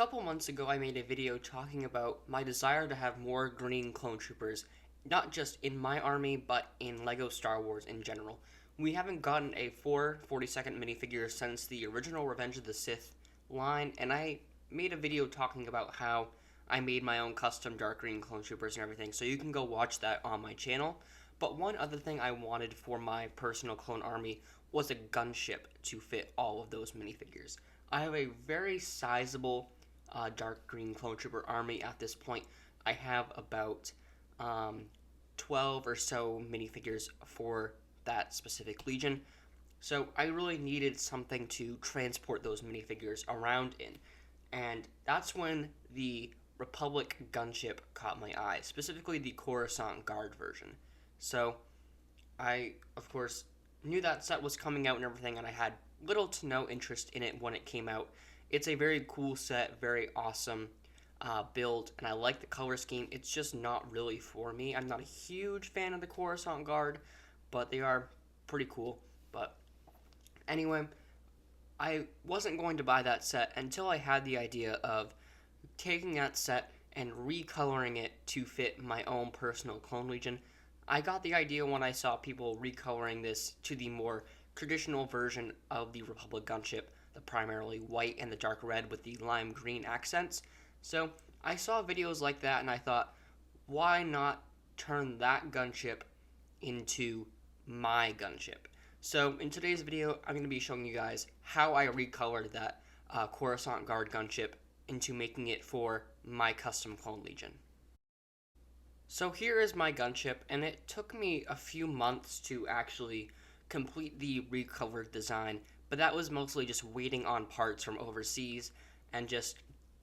couple months ago, I made a video talking about my desire to have more green clone troopers, not just in my army, but in LEGO Star Wars in general. We haven't gotten a 4 40-second minifigure since the original Revenge of the Sith line, and I made a video talking about how I made my own custom dark green clone troopers and everything, so you can go watch that on my channel. But one other thing I wanted for my personal clone army was a gunship to fit all of those minifigures. I have a very sizable dark green clone trooper army at this point. I have about 12 or so minifigures for that specific legion. So I really needed something to transport those minifigures around in. And that's when the Republic gunship caught my eye, specifically the Coruscant Guard version. So I, of course, knew that set was coming out and everything, and I had little to no interest in it when it came out. It's a very cool set, very awesome build, and I like the color scheme. It's just not really for me. I'm not a huge fan of the Coruscant Guard, but they are pretty cool. But anyway, I wasn't going to buy that set until I had the idea of taking that set and recoloring it to fit my own personal clone legion. I got the idea when I saw people recoloring this to the more traditional version of the Republic gunship, the primarily white and the dark red with the lime green accents. So I saw videos like that and I thought, why not turn that gunship into my gunship? So in today's video, I'm going to be showing you guys how I recolored that Coruscant Guard gunship into making it for my custom clone legion. So here is my gunship, and it took me a few months to actually complete the recolored design, but that was mostly just waiting on parts from overseas and just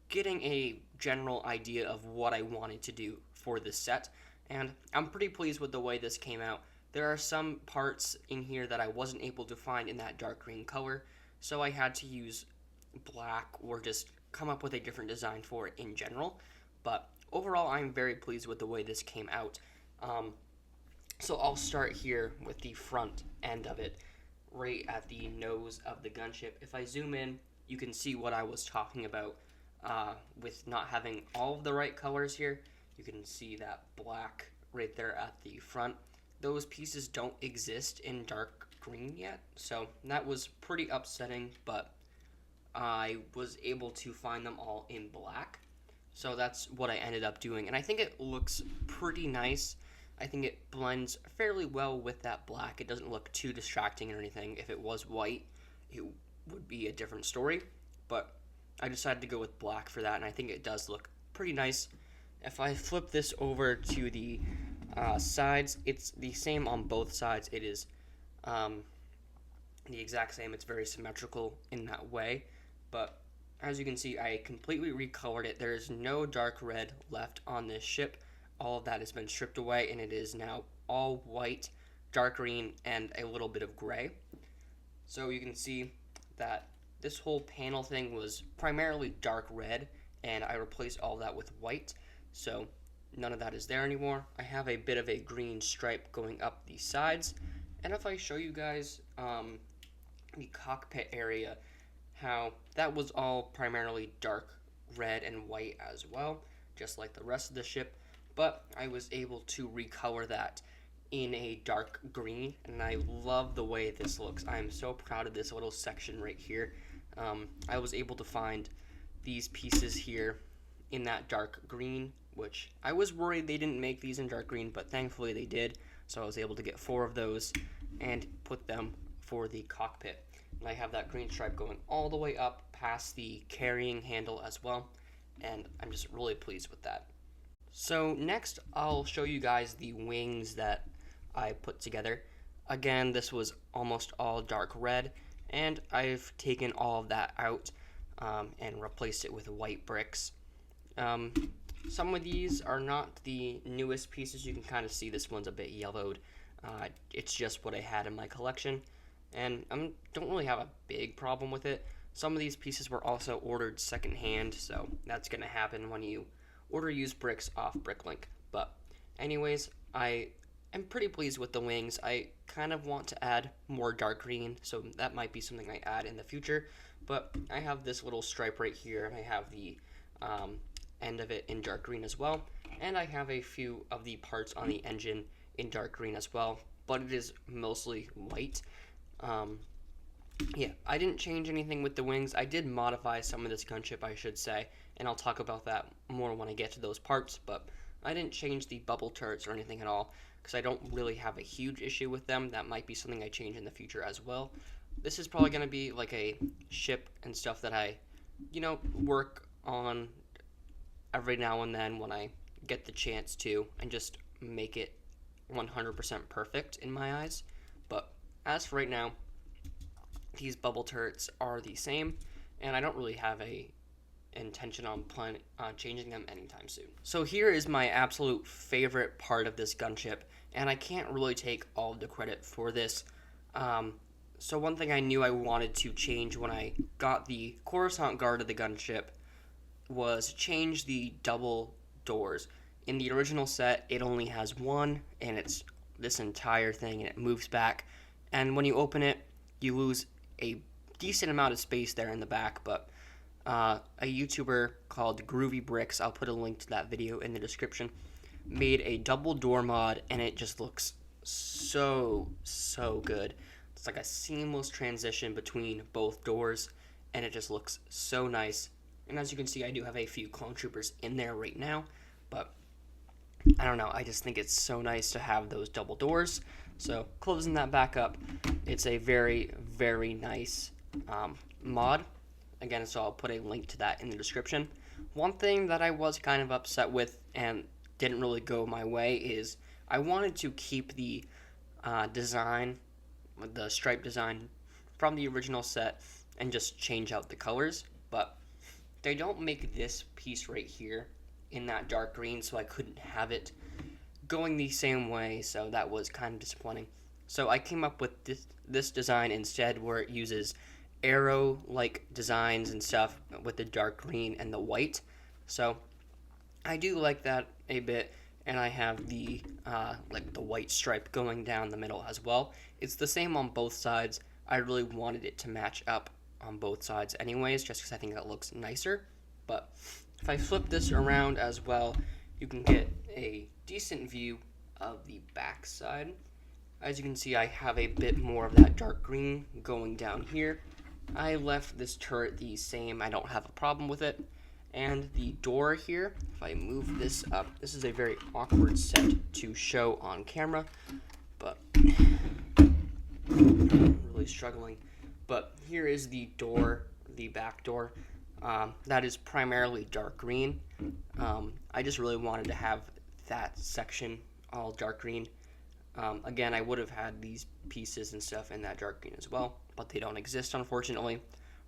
getting a general idea of what I wanted to do for this set, and I'm pretty pleased with the way this came out. There are some parts in here that I wasn't able to find in that dark green color, so I had to use black or just come up with a different design for it in general, but overall I'm very pleased with the way this came out. So I'll start here with the front end of it, right at the nose of the gunship. If I zoom in, you can see what I was talking about with not having all of the right colors here. You can see that black right there at the front. Those pieces don't exist in dark green yet, so that was pretty upsetting, but I was able to find them all in black. So that's what I ended up doing, and I think it looks pretty nice. I think it blends fairly well with that black. It doesn't look too distracting or anything. If it was white, it would be a different story, but I decided to go with black for that, and I think it does look pretty nice. If I flip this over to the sides, it's the same on both sides. It is the exact same. It's very symmetrical in that way, but as you can see, I completely recolored it. There is no dark red left on this ship. All of that has been stripped away, and it is now all white, dark green, and a little bit of gray. So you can see that this whole panel thing was primarily dark red, and I replaced all of that with white. So none of that is there anymore. I have a bit of a green stripe going up the sides. And if I show you guys the cockpit area, how that was all primarily dark red and white as well, just like the rest of the ship, but I was able to recolor that in a dark green, and I love the way this looks. I am so proud of this little section right here. I was able to find these pieces here in that dark green, which I was worried they didn't make these in dark green, but thankfully they did, so I was able to get 4 of those and put them for the cockpit. And I have that green stripe going all the way up past the carrying handle as well, and I'm just really pleased with that. So next I'll show you guys the wings that I put together. Again, this was almost all dark red, and I've taken all of that out and replaced it with white bricks. Some of these are not the newest pieces. You can kind of see this one's a bit yellowed. It's just what I had in my collection, and I don't really have a big problem with it. Some of these pieces were also ordered secondhand, so that's going to happen when you order used bricks off Bricklink. But anyways, I am pretty pleased with the wings. I kind of want to add more dark green, so that might be something I add in the future. But I have this little stripe right here, and I have the end of it in dark green as well. And I have a few of the parts on the engine in dark green as well, but it is mostly white. Yeah, I didn't change anything with the wings. I did modify some of this gunship, I should say, and I'll talk about that more when I get to those parts, but I didn't change the bubble turrets or anything at all, because I don't really have a huge issue with them. That might be something I change in the future as well. This is probably going to be like a ship and stuff that I, work on every now and then when I get the chance to, and just make it 100% perfect in my eyes. But as for right now, these bubble turrets are the same, and I don't really have a intention on changing them anytime soon. So here is my absolute favorite part of this gunship, and I can't really take all of the credit for this. So one thing I knew I wanted to change when I got the Coruscant Guard of the gunship was change the double doors. In the original set, it only has one, and it's this entire thing, and it moves back. And when you open it, you lose a decent amount of space there in the back, but a YouTuber called Groovy Bricks, I'll put a link to that video in the description, made a double door mod, and it just looks so good. It's like a seamless transition between both doors, and it just looks so nice. And as you can see, I do have a few clone troopers in there right now, but I don't know, I just think it's so nice to have those double doors. So closing that back up, it's a very, very nice mod. Again, so I'll put a link to that in the description. One thing that I was kind of upset with and didn't really go my way is I wanted to keep the design, the stripe design from the original set and just change out the colors, but they don't make this piece right here in that dark green, so I couldn't have it going the same way, so that was kind of disappointing. So I came up with this design instead, where it uses arrow-like designs and stuff with the dark green and the white. So I do like that a bit, and I have the like the white stripe going down the middle as well. It's the same on both sides. I really wanted it to match up on both sides anyways, just because I think that looks nicer. But if I flip this around as well, you can get a decent view of the back side. As you can see, I have a bit more of that dark green going down here. I left this turret the same. I don't have a problem with it. And the door here, if I move this up, this is a very awkward set to show on camera, but I'm really struggling. But here is the door, the back door. That is primarily dark green. I just really wanted to have that section all dark green. Again, I would have had these pieces and stuff in that dark green as well, but they don't exist, unfortunately.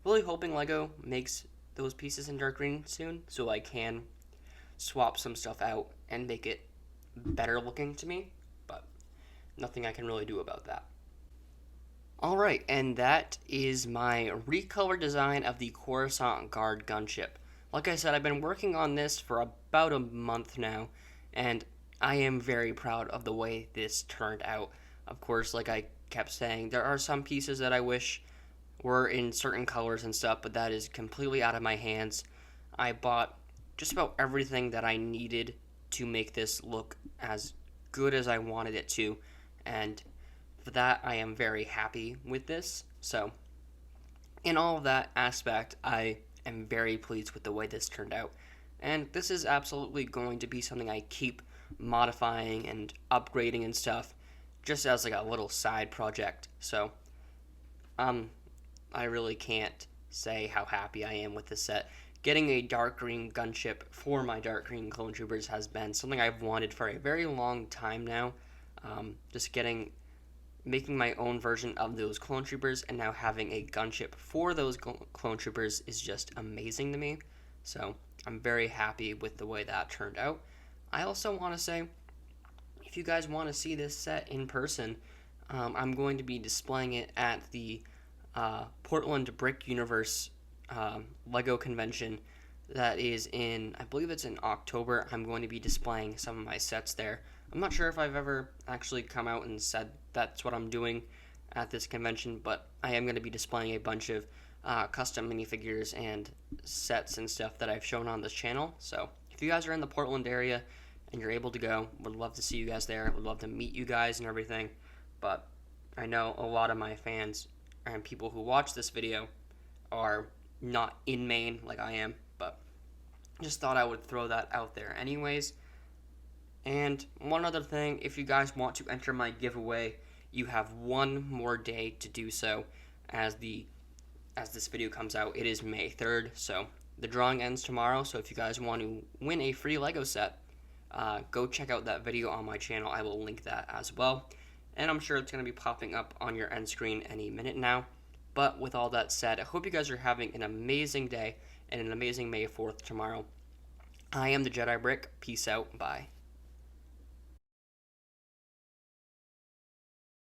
Really hoping LEGO makes those pieces in dark green soon, so I can swap some stuff out and make it better looking to me, but nothing I can really do about that. Alright, and that is my recolor design of the Coruscant Guard gunship. Like I said, I've been working on this for about a month now, and I am very proud of the way this turned out. Of course, like I kept saying, there are some pieces that I wish were in certain colors and stuff, but that is completely out of my hands. I bought just about everything that I needed to make this look as good as I wanted it to, and for that I am very happy with this. So in all of that aspect, I am very pleased with the way this turned out, and this is absolutely going to be something I keep modifying and upgrading and stuff, just as like a little side project. So I really can't say how happy I am with this set. Getting a dark green gunship for my dark green clone troopers has been something I've wanted for a very long time now. Making my own version of those clone troopers and now having a gunship for those clone troopers is just amazing to me. So I'm very happy with the way that turned out. I also want to say, if you guys want to see this set in person, I'm going to be displaying it at the Portland Brick Universe LEGO convention that is in, I believe it's in October. I'm going to be displaying some of my sets there. I'm not sure if I've ever actually come out and said that's what I'm doing at this convention, but I am going to be displaying a bunch of custom minifigures and sets and stuff that I've shown on this channel. So if you guys are in the Portland area and you're able to go, would love to see you guys there. Would love to meet you guys and everything. But I know a lot of my fans and people who watch this video are not in Maine like I am, but just thought I would throw that out there anyways. And one other thing, if you guys want to enter my giveaway, you have one more day to do so as this video comes out. It is May 3rd, so the drawing ends tomorrow. So if you guys want to win a free Lego set, go check out that video on my channel. I will link that as well. And I'm sure it's going to be popping up on your end screen any minute now. But with all that said, I hope you guys are having an amazing day and an amazing May 4th tomorrow. I am the Jedi Brick. Peace out. Bye.